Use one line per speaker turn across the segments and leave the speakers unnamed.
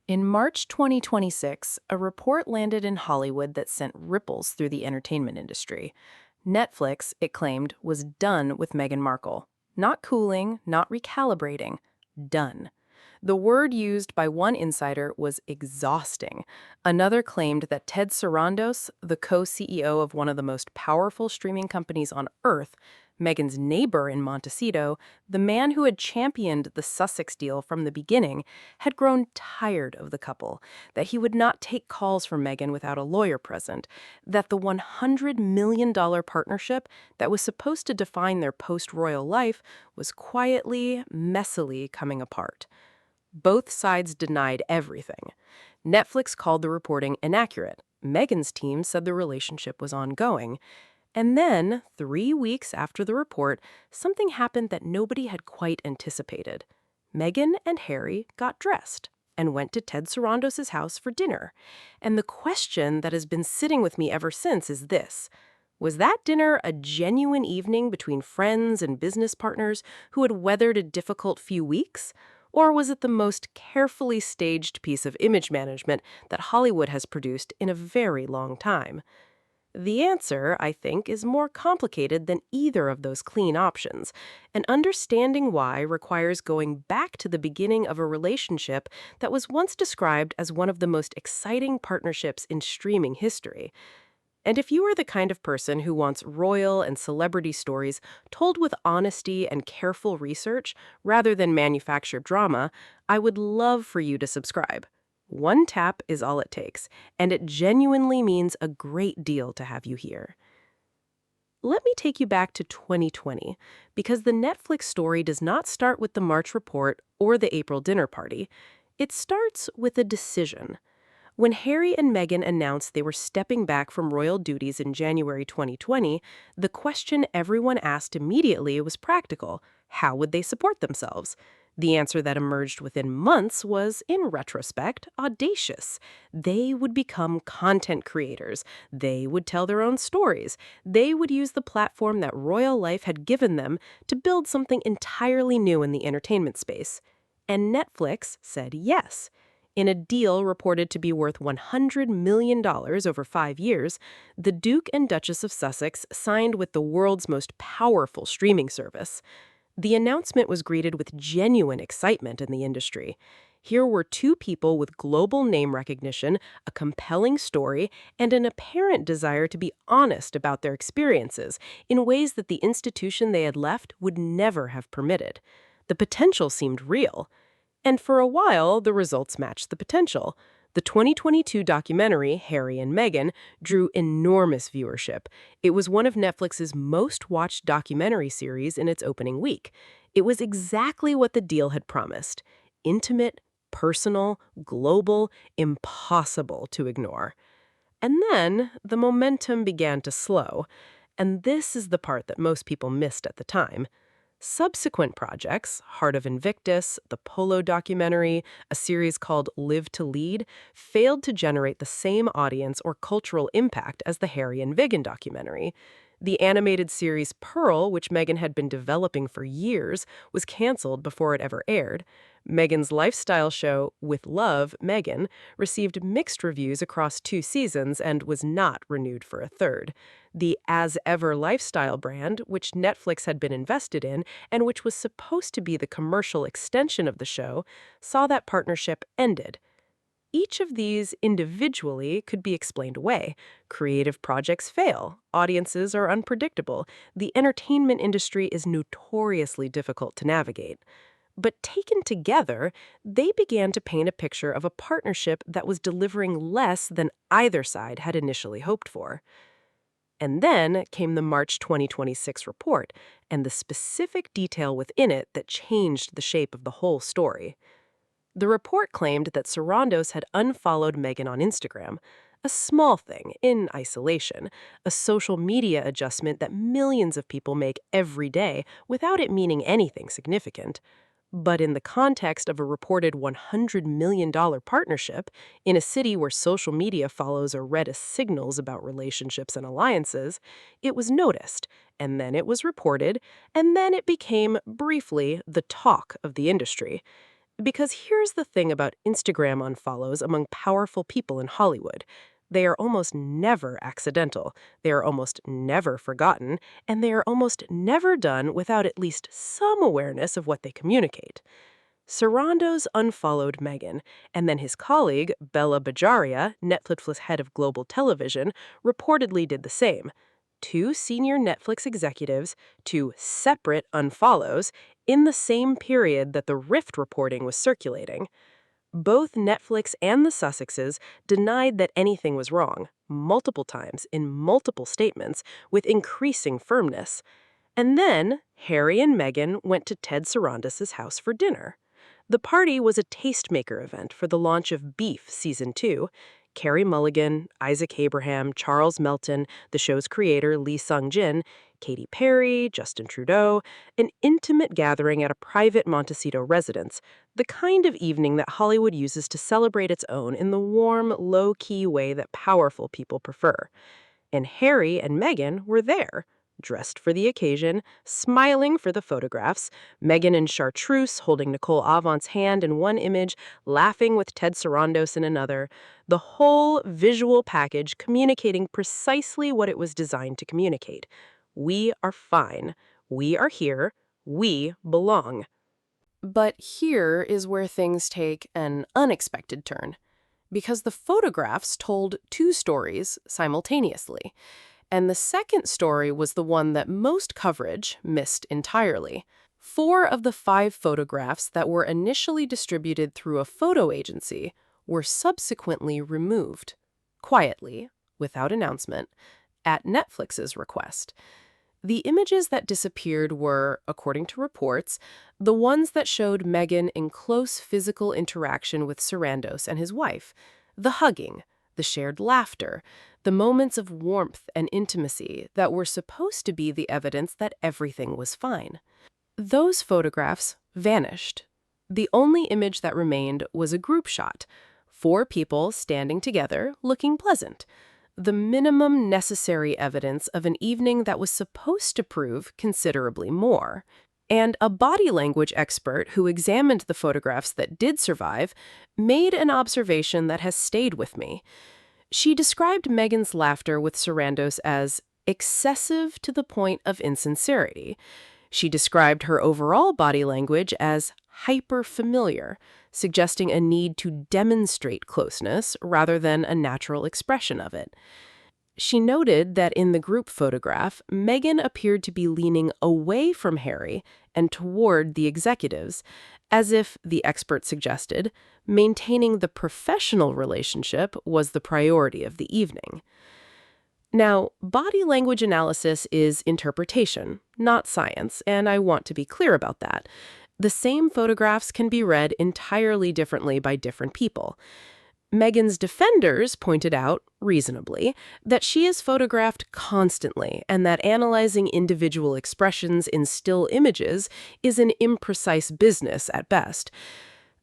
In March 2026, a report landed in Hollywood that sent ripples through the entertainment industry. Netflix, it claimed, was done with Meghan Markle. Not cooling, not recalibrating, done. The word used by one insider was exhausting. Another claimed that Ted Sarandos, the co-CEO of one of the most powerful streaming companies on earth, Meghan's neighbor in Montecito, the man who had championed the Sussex deal from the beginning, had grown tired of the couple, that he would not take calls from Meghan without a lawyer present, that the $100 million partnership that was supposed to define their post-royal life was quietly, messily coming apart. Both sides denied everything. Netflix called the reporting inaccurate. Meghan's team said the relationship was ongoing. And then, 3 weeks after the report, something happened that nobody had quite anticipated. Meghan and Harry got dressed and went to Ted Sarandos's house for dinner. And the question that has been sitting with me ever since is this: was that dinner a genuine evening between friends and business partners who had weathered a difficult few weeks? Or was it the most carefully staged piece of image management that Hollywood has produced in a very long time? The answer, I think, is more complicated than either of those clean options, and understanding why requires going back to the beginning of a relationship that was once described as one of the most exciting partnerships in streaming history. And if you are the kind of person who wants royal and celebrity stories told with honesty and careful research rather than manufactured drama, I would love for you to subscribe. One tap is all it takes, and it genuinely means a great deal to have you here. Let me take you back to 2020, because the Netflix story does not start with the March report or the April dinner party. It starts with a decision. When Harry and Meghan announced they were stepping back from royal duties in January 2020, the question everyone asked immediately was practical. How would they support themselves? The answer that emerged within months was, in retrospect, audacious. They would become content creators. They would tell their own stories. They would use the platform that royal life had given them to build something entirely new in the entertainment space. And Netflix said yes. In a deal reported to be worth $100 million over 5 years, the Duke and Duchess of Sussex signed with the world's most powerful streaming service. The announcement was greeted with genuine excitement in the industry. Here were two people with global name recognition, a compelling story, and an apparent desire to be honest about their experiences in ways that the institution they had left would never have permitted. The potential seemed real. And for a while, the results matched the potential. The 2022 documentary, Harry and Meghan, drew enormous viewership. It was one of Netflix's most watched documentary series in its opening week. It was exactly what the deal had promised: intimate, personal, global, impossible to ignore. And then the momentum began to slow. And this is the part that most people missed at the time. Subsequent projects, Heart of Invictus, the Polo documentary, a series called Live to Lead, failed to generate the same audience or cultural impact as the Harry and Meghan documentary. The animated series Pearl, which Meghan had been developing for years, was canceled before it ever aired. Meghan's lifestyle show, With Love, Meghan, received mixed reviews across 2 seasons and was not renewed for a third. The As Ever lifestyle brand, which Netflix had been invested in and which was supposed to be the commercial extension of the show, saw that partnership ended. Each of these individually could be explained away. Creative projects fail. Audiences are unpredictable. The entertainment industry is notoriously difficult to navigate. But taken together, they began to paint a picture of a partnership that was delivering less than either side had initially hoped for. And then came the March 2026 report and the specific detail within it that changed the shape of the whole story. The report claimed that Sarandos had unfollowed Meghan on Instagram, a small thing in isolation, a social media adjustment that millions of people make every day without it meaning anything significant. But in the context of a reported $100 million partnership, in a city where social media follows are read as signals about relationships and alliances, it was noticed, and then it was reported, and then it became, briefly, the talk of the industry. Because here's the thing about Instagram unfollows among powerful people in Hollywood. They are almost never accidental, they are almost never forgotten, and they are almost never done without at least some awareness of what they communicate. Sarandos unfollowed Meghan, and then his colleague, Bella Bajaria, Netflix's head of global television, reportedly did the same. Two senior Netflix executives, two separate unfollows, in the same period that the Rift reporting was circulating. Both Netflix and the Sussexes denied that anything was wrong, multiple times in multiple statements, with increasing firmness. And then Harry and Meghan went to Ted Sarandos' house for dinner. The party was a tastemaker event for the launch of Beef Season 2. Carey Mulligan, Isaac Abraham, Charles Melton, the show's creator Lee Sung-jin, Katy Perry, Justin Trudeau, an intimate gathering at a private Montecito residence, the kind of evening that Hollywood uses to celebrate its own in the warm, low-key way that powerful people prefer. And Harry and Meghan were there, dressed for the occasion, smiling for the photographs, Meghan in chartreuse holding Nicole Avant's hand in one image, laughing with Ted Sarandos in another, the whole visual package communicating precisely what it was designed to communicate. We are fine. We are here. We belong. But here is where things take an unexpected turn, because the photographs told two stories simultaneously. And the second story was the one that most coverage missed entirely. 4 of the 5 photographs that were initially distributed through a photo agency were subsequently removed, quietly, without announcement, at Netflix's request. The images that disappeared were, according to reports, the ones that showed Meghan in close physical interaction with Sarandos and his wife, the hugging, the shared laughter, the moments of warmth and intimacy that were supposed to be the evidence that everything was fine. Those photographs vanished. The only image that remained was a group shot, 4 people standing together, looking pleasant. The minimum necessary evidence of an evening that was supposed to prove considerably more. And a body language expert who examined the photographs that did survive made an observation that has stayed with me. She described Meghan's laughter with Sarandos as excessive to the point of insincerity. She described her overall body language as hyper-familiar, suggesting a need to demonstrate closeness rather than a natural expression of it. She noted that in the group photograph, Meghan appeared to be leaning away from Harry and toward the executives, as if, the expert suggested, maintaining the professional relationship was the priority of the evening. Now, body language analysis is interpretation, not science, and I want to be clear about that. The same photographs can be read entirely differently by different people. Meghan's defenders pointed out, reasonably, that she is photographed constantly and that analyzing individual expressions in still images is an imprecise business at best.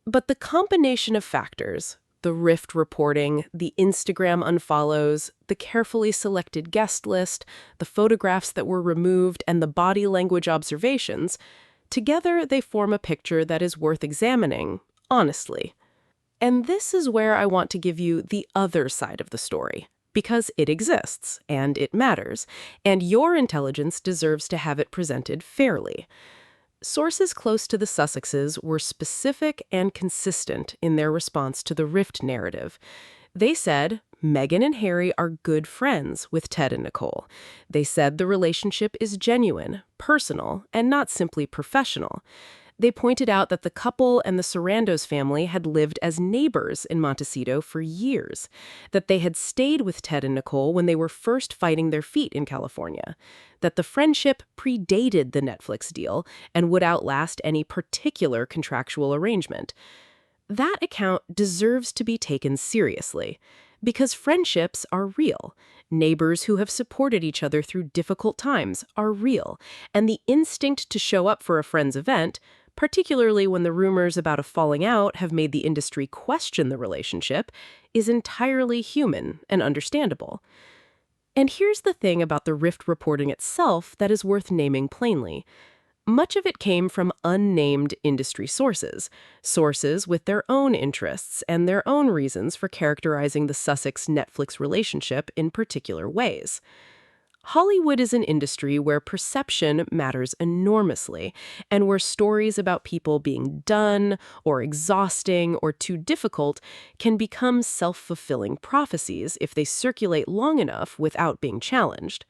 But the combination of factors, the Rift reporting, the Instagram unfollows, the carefully selected guest list, the photographs that were removed, and the body language observations, together they form a picture that is worth examining, honestly. And this is where I want to give you the other side of the story, because it exists, and it matters, and your intelligence deserves to have it presented fairly. Sources close to the Sussexes were specific and consistent in their response to the Rift narrative. They said Meghan and Harry are good friends with Ted and Nicole. They said the relationship is genuine, personal, and not simply professional. They pointed out that the couple and the Sarandos family had lived as neighbors in Montecito for years, that they had stayed with Ted and Nicole when they were first fighting their feet in California, that the friendship predated the Netflix deal and would outlast any particular contractual arrangement. That account deserves to be taken seriously, because friendships are real. Neighbors who have supported each other through difficult times are real, and the instinct to show up for a friend's event, particularly when the rumors about a falling out have made the industry question the relationship, is entirely human and understandable. And here's the thing about the Rift reporting itself that is worth naming plainly. Much of it came from unnamed industry sources, sources with their own interests and their own reasons for characterizing the Sussex-Netflix relationship in particular ways. Hollywood is an industry where perception matters enormously, and where stories about people being done, or exhausting, or too difficult can become self-fulfilling prophecies if they circulate long enough without being challenged.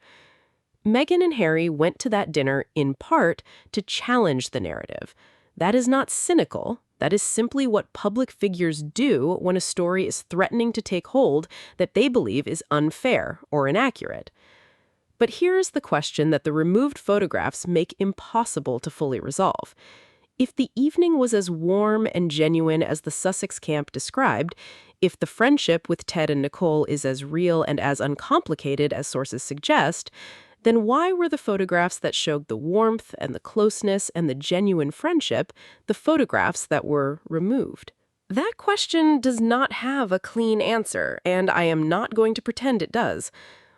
Meghan and Harry went to that dinner in part to challenge the narrative. That is not cynical. That is simply what public figures do when a story is threatening to take hold that they believe is unfair or inaccurate. But here's the question that the removed photographs make impossible to fully resolve. If the evening was as warm and genuine as the Sussex camp described, if the friendship with Ted and Nicole is as real and as uncomplicated as sources suggest, then why were the photographs that showed the warmth and the closeness and the genuine friendship the photographs that were removed? That question does not have a clean answer, and I am not going to pretend it does.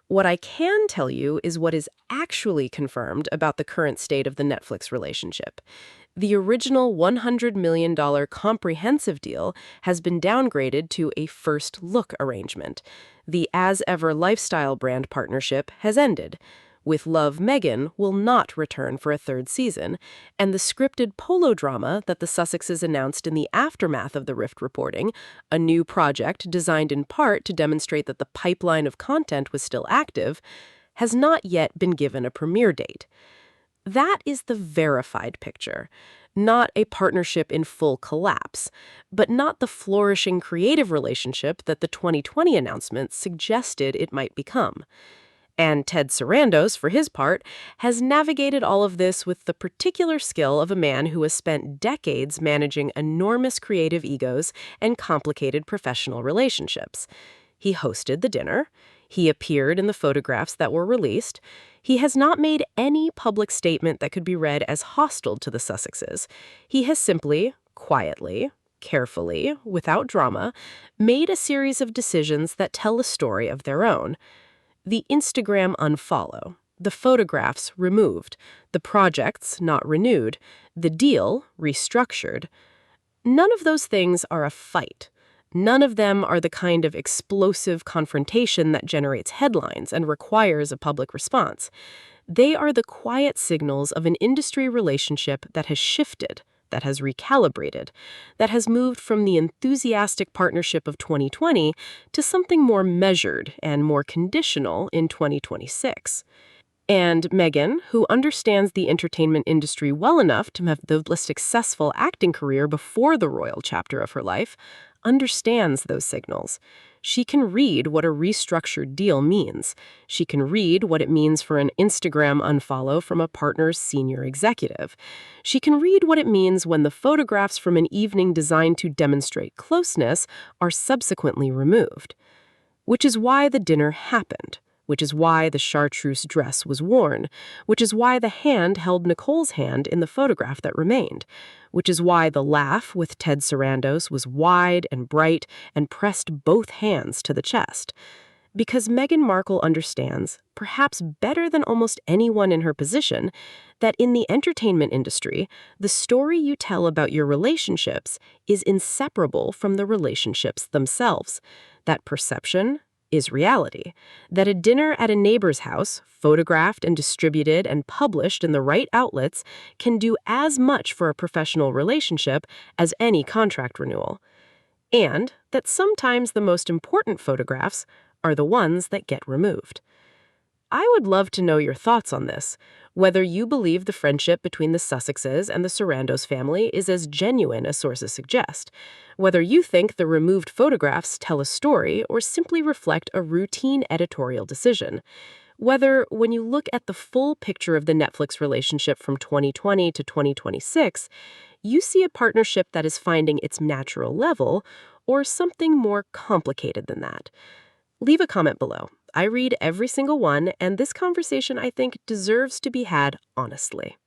What I can tell you is what is actually confirmed about the current state of the Netflix relationship. The original $100 million comprehensive deal has been downgraded to a first look arrangement. The As Ever lifestyle brand partnership has ended. With Love, Meghan will not return for a third season, and the scripted polo drama that the Sussexes announced in the aftermath of the Rift reporting, a new project designed in part to demonstrate that the pipeline of content was still active, has not yet been given a premiere date. That is the verified picture, not a partnership in full collapse, but not the flourishing creative relationship that the 2020 announcement suggested it might become. And Ted Sarandos, for his part, has navigated all of this with the particular skill of a man who has spent decades managing enormous creative egos and complicated professional relationships. He hosted the dinner. He appeared in the photographs that were released. He has not made any public statement that could be read as hostile to the Sussexes. He has simply, quietly, carefully, without drama, made a series of decisions that tell a story of their own. The Instagram unfollow, the photographs removed, the projects not renewed, the deal restructured. None of those things are a fight. None of them are the kind of explosive confrontation that generates headlines and requires a public response. They are the quiet signals of an industry relationship that has shifted, that has recalibrated, that has moved from the enthusiastic partnership of 2020 to something more measured and more conditional in 2026. And Meghan, who understands the entertainment industry well enough to have lived a successful acting career before the royal chapter of her life, understands those signals. She can read what a restructured deal means. She can read what it means for an Instagram unfollow from a partner's senior executive. She can read what it means when the photographs from an evening designed to demonstrate closeness are subsequently removed. Which is why the dinner happened. Which is why the chartreuse dress was worn, which is why the hand held Nicole's hand in the photograph that remained, which is why the laugh with Ted Sarandos was wide and bright and pressed both hands to the chest. Because Meghan Markle understands, perhaps better than almost anyone in her position, that in the entertainment industry, the story you tell about your relationships is inseparable from the relationships themselves. That perception is reality, that a dinner at a neighbor's house, photographed and distributed and published in the right outlets, can do as much for a professional relationship as any contract renewal. And that sometimes the most important photographs are the ones that get removed. I would love to know your thoughts on this, whether you believe the friendship between the Sussexes and the Sarandos family is as genuine as sources suggest, whether you think the removed photographs tell a story or simply reflect a routine editorial decision, whether, when you look at the full picture of the Netflix relationship from 2020 to 2026, you see a partnership that is finding its natural level or something more complicated than that. Leave a comment below. I read every single one, and this conversation, I think, deserves to be had honestly.